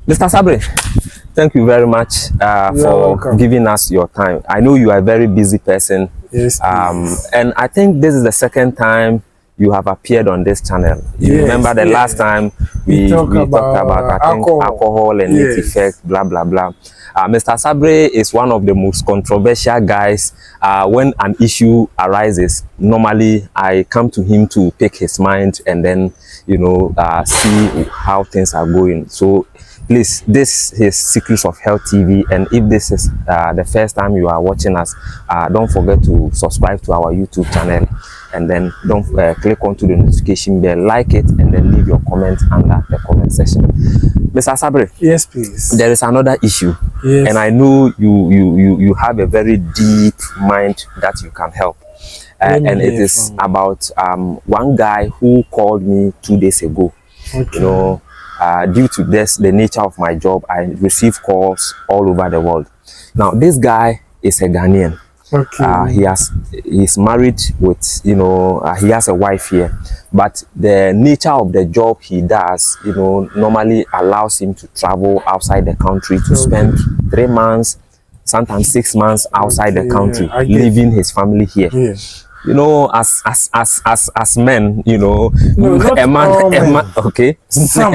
Mr. Sabri, thank you very much for giving us your time. I know you are a very busy person. Yes. And I think this is the second time you have appeared on this channel. You remember the last time we talked about I think alcohol and its effect, blah blah blah. Mr. Sabri is one of the most controversial guys. When an issue arises, normally I come to him to pick his mind and then, you know, see how things are going. So please, this is Secrets of Health TV, and if this is the first time you are watching us, don't forget to subscribe to our YouTube channel, and then don't click onto the notification bell, like it, and then leave your comment under the comment section. Mr. Sabri, yes, please. There is another issue, and I know you have a very deep mind that you can help. And it is about one guy who called me 2 days ago. You know, due to the nature of my job, I receive calls all over the world. Now, this guy is a Ghanaian. He's married with, you know, he has a wife here, but the nature of the job he does, you know, normally allows him to travel outside the country to spend 3 months, sometimes 6 months outside the country, leaving his family here. You know, as men, you know, a man, okay, some,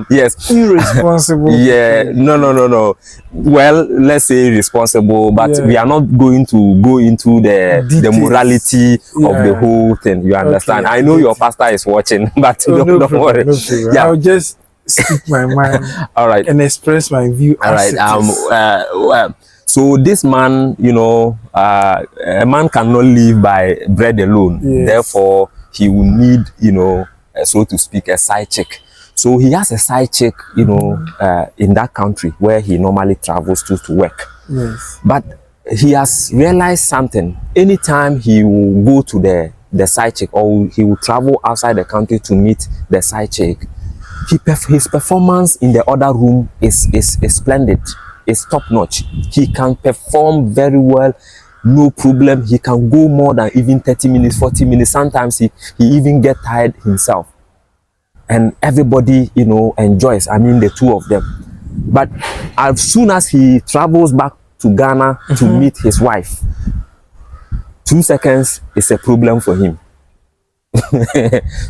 yes, irresponsible. Yeah, no. Well, let's say irresponsible, but we are not going to go into the morality of the whole thing. You understand? I know your pastor is watching, but don't worry. I'll just speak my mind. All right, and express my view. All right. So this man, you know, a man cannot live by bread alone. Therefore, he will need, you know, so to speak, a side chick. So he has a side chick, you know, in that country where he normally travels to work. But he has realized something. Anytime he will go to the side chick, or he will travel outside the country to meet the side chick, his performance in the other room is splendid. Is top-notch. He can perform very well, no problem. He can go more than even 30 minutes, 40 minutes. Sometimes he even get tired himself. And everybody, you know, enjoys. I mean, the two of them. But as soon as he travels back to Ghana to meet his wife, 2 seconds is a problem for him.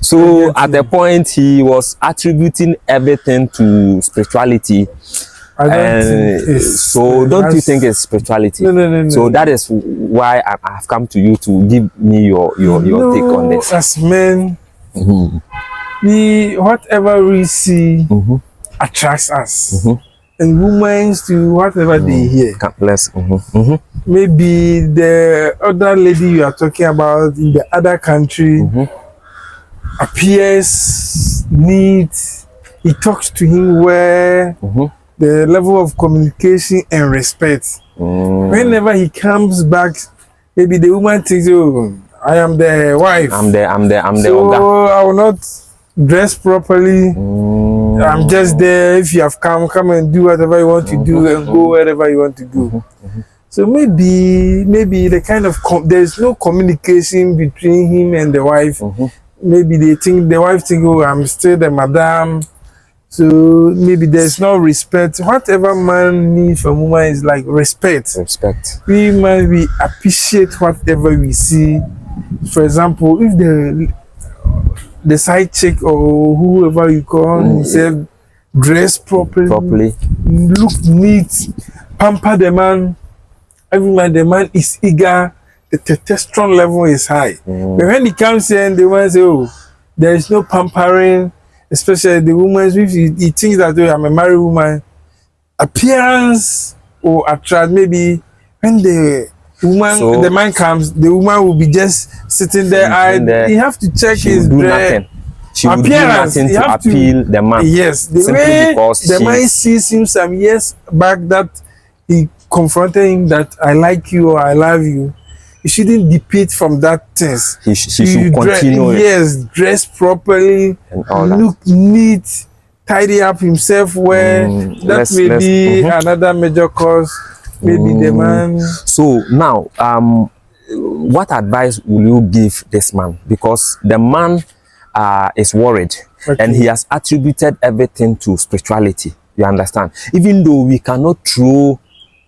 So at the point, he was attributing everything to spirituality. So don't you think it's spirituality? No. So that is why I have come to you to give me your take on this. As men, whatever we see attracts us, and women to whatever they hear. Maybe the other lady you are talking about in the other country appears neat. He talks to him where. The level of communication and respect. Whenever he comes back, maybe the woman thinks, "Oh, I am the wife. I'm the so I will not dress properly. I'm just there. If you have come and do whatever you want to do and go wherever you want to go." So maybe the kind of there's no communication between him and the wife. Maybe the wife think, "Oh, I'm still the madam." So maybe there's no respect. Whatever man needs from woman is like respect. We appreciate whatever we see. For example, if the side chick or whoever you call himself dress properly, look neat, pamper the man. The man is eager. The testosterone level is high. But when he comes here and the man say, "Oh, there is no pampering." Especially the woman, if he thinks that I'm a married woman, appearance or attract. Maybe when the man comes, the woman will be just sitting there. He have to check his dress. She will do nothing to appeal the man. Yes, the way the man sees him some years back that he confronted him that I like you or I love you. He shouldn't depart from that test. She should continue. Yes, dress properly, look neat, tidy up himself. Where that may be another major cause. Maybe the man. So now, what advice will you give this man? Because the man is worried. Okay. And he has attributed everything to spirituality. You understand? Even though we cannot throw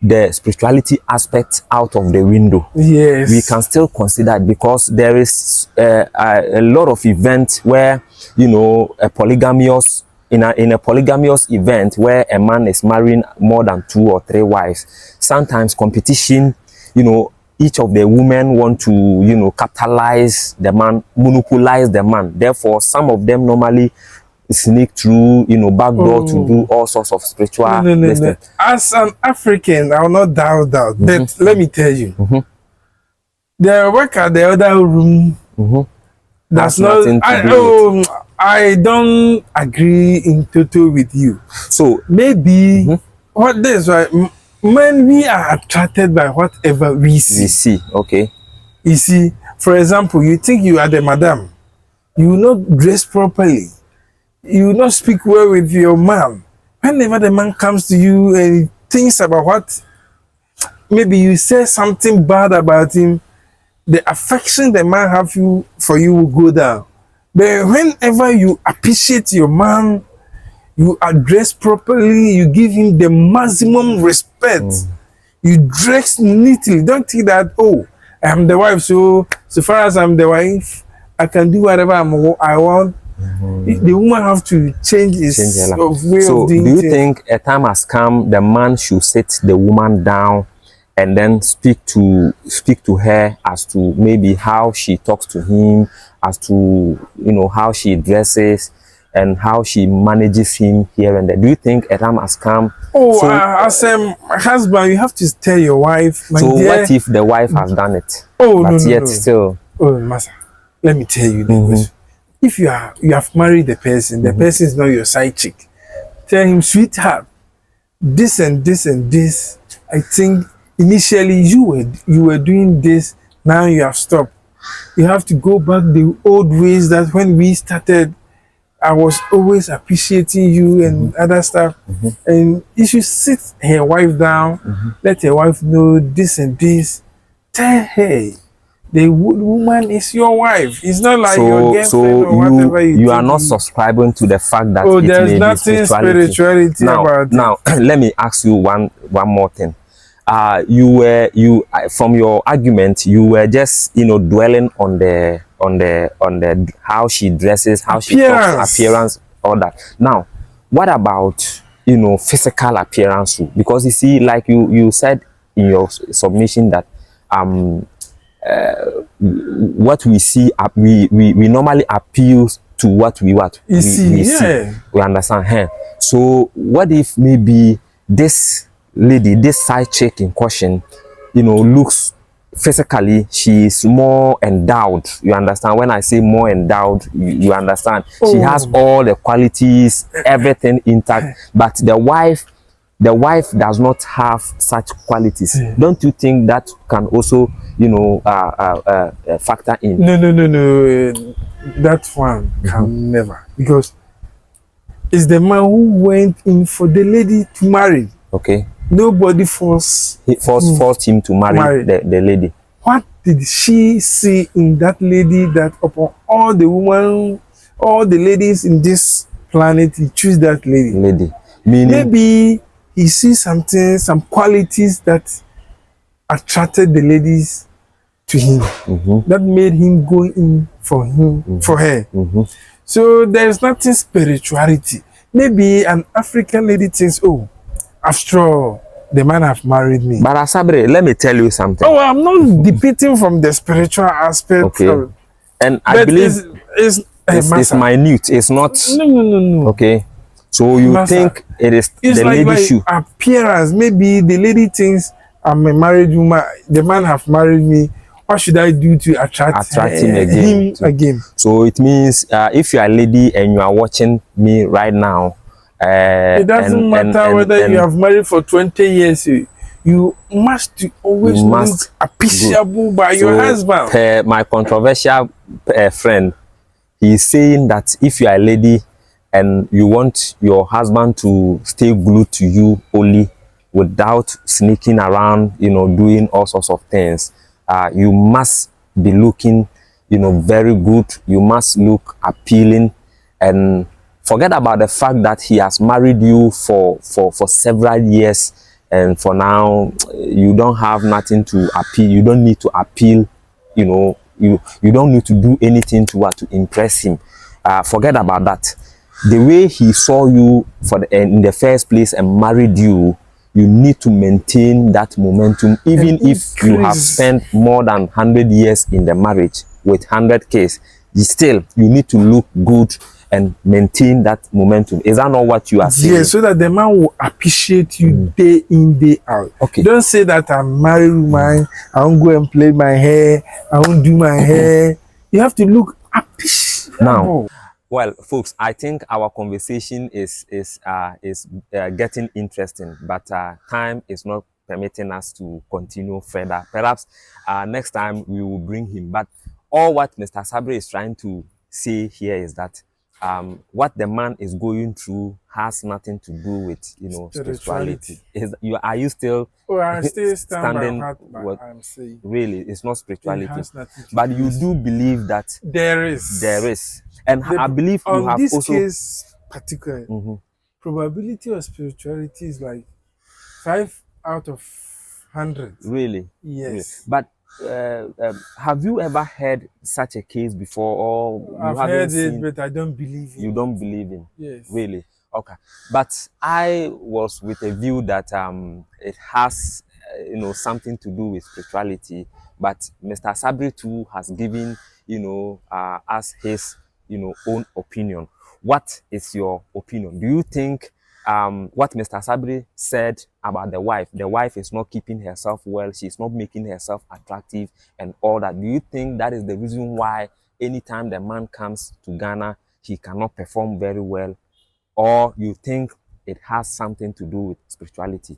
the spirituality aspect out of the window, yes, we can still consider it, because there is a lot of events where, you know, a polygamous in a polygamous event where a man is marrying more than 2 or 3 wives. Sometimes competition, you know, each of the women want to, you know, capitalize the man, monopolize the man. Therefore, some of them normally sneak through, you know, back door to do all sorts of spiritual no. As an African, I will not doubt that. But let me tell you, the work at the other room, that's not. I don't agree in total with you. So maybe what this right? When we are attracted by whatever we see. We see, okay. You see, for example, you think you are the madam, you will not dress properly, you will not speak well with your man. Whenever the man comes to you and he thinks about what, maybe you say something bad about him, the affection the man have for you will go down. But whenever you appreciate your man, you address properly, you give him the maximum respect, you dress neatly. Don't think that, oh, I'm the wife, so far as I'm the wife, I can do whatever I want. The woman have to change his way of doing So do you things. think a time has come the man should sit the woman down and then speak to her as to maybe how she talks to him, as to, you know, how she dresses and how she manages him here and there? Do you think a time has come? Oh, as a husband, you have to tell your wife, my so dear. What if the wife has done it? Oh, but no, yet no. Still. Oh, master, let me tell you, if you have married the person, the person is not your side chick. Tell him, sweetheart, this and this and this. I think initially you were doing this. Now you have stopped. You have to go back the old ways that when we started, I was always appreciating you and other stuff. And you should sit her wife down, let her wife know this and this. Tell her the woman is your wife. It's not like your girlfriend or whatever you are not subscribing to the fact that it there's may nothing be spirituality about it. Now, let me ask you one more thing. From your argument, you were just, you know, dwelling on the how she dresses, how she talks, appearance, all that. Now, what about, you know, physical appearance? Because you see, like you said in your submission that what we see, we normally appeal to what we see. We understand. So what if maybe this lady, this side chick in question, you know, looks physically, she's more endowed. You understand? When I say more endowed, you understand? She has all the qualities, everything intact, but the wife does not have such qualities. Don't you think that can also, you know, factor in? No. That one can never, because it's the man who went in for the lady to marry. Okay. Nobody forced him to marry the lady. What did she see in that lady that upon all the ladies in this planet, he choose that lady? Meaning, maybe he sees something, some qualities that attracted the ladies to him, that made him go in for her. So there's nothing spirituality. Maybe an African lady thinks, oh, after all, the man have married me. But Asabre, let me tell you something. Oh, I'm not debating from the spiritual aspect. Okay. And I believe it's minute. It's not. No. Okay. So you think it's the like lady shoe? Appearance. Maybe the lady thinks I'm a married woman. The man have married me. What should I do to attract him again? So it means if you are a lady and you are watching me right now, it doesn't matter whether you have married for 20 years. You must always look appreciable by your husband. My controversial friend, he is saying that if you are a lady and you want your husband to stay glued to you only without sneaking around, you know, doing all sorts of things, you must be looking, you know, very good. You must look appealing. and forget about the fact that he has married you for several years, and for now you don't have nothing to appeal. You don't need to appeal, you know. You don't need to do anything to impress him. Forget about that. The way he saw you in the first place and married you, you need to maintain that momentum, even if you have spent more than 100 years in the marriage with 100 kids. Still, you need to look good and maintain that momentum. Is that not what you are saying? Yes, so that the man will appreciate you day in, day out. Okay. Don't say that I'm married woman, I won't go and play my hair, I won't do my hair. You have to look appreciable. Now, well, folks, I think our conversation is getting interesting, but time is not permitting us to continue further. Perhaps next time we will bring him. But all what Mr. Sabri is trying to say here is that what the man is going through has nothing to do with, you know, spirituality. Are you still? Oh, I still standing by what I'm saying. Really, it's not spirituality, it has nothing to but do you with do believe that there is, and I believe you have this also case particular probability of spirituality is like 5 out of 100. Really. Yes. But have you ever heard such a case before, or you I've haven't heard seen? it, but I don't believe in You don't believe in? Yes. Really? Okay. But I was with a view that it has you know, something to do with spirituality. But Mr. Sabri too has given, you know, us his, you know, own opinion. What is your opinion? Do you think what Mr. Sabri said about the wife is not keeping herself well, she's not making herself attractive and all that? Do you think that is the reason why anytime the man comes to Ghana, he cannot perform very well? Or you think it has something to do with spirituality?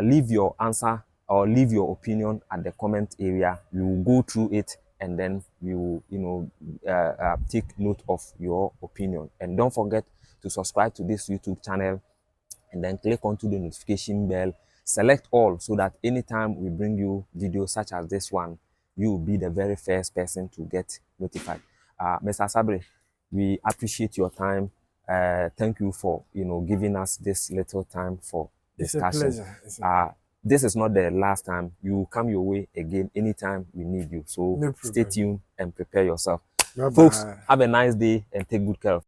Leave your answer or leave your opinion at the comment area. We will go through it, and then we will, you know, take note of your opinion. And don't forget to subscribe to this YouTube channel, and then click onto the notification bell. Select all, so that anytime we bring you videos such as this one, you will be the very first person to get notified. Mr. Sabri, we appreciate your time. Thank you for, you know, giving us this little time for discussion. It's a pleasure. This is not the last time. You will come your way again anytime we need you. So stay tuned and prepare yourself. Bye-bye. Folks, have a nice day and take good care of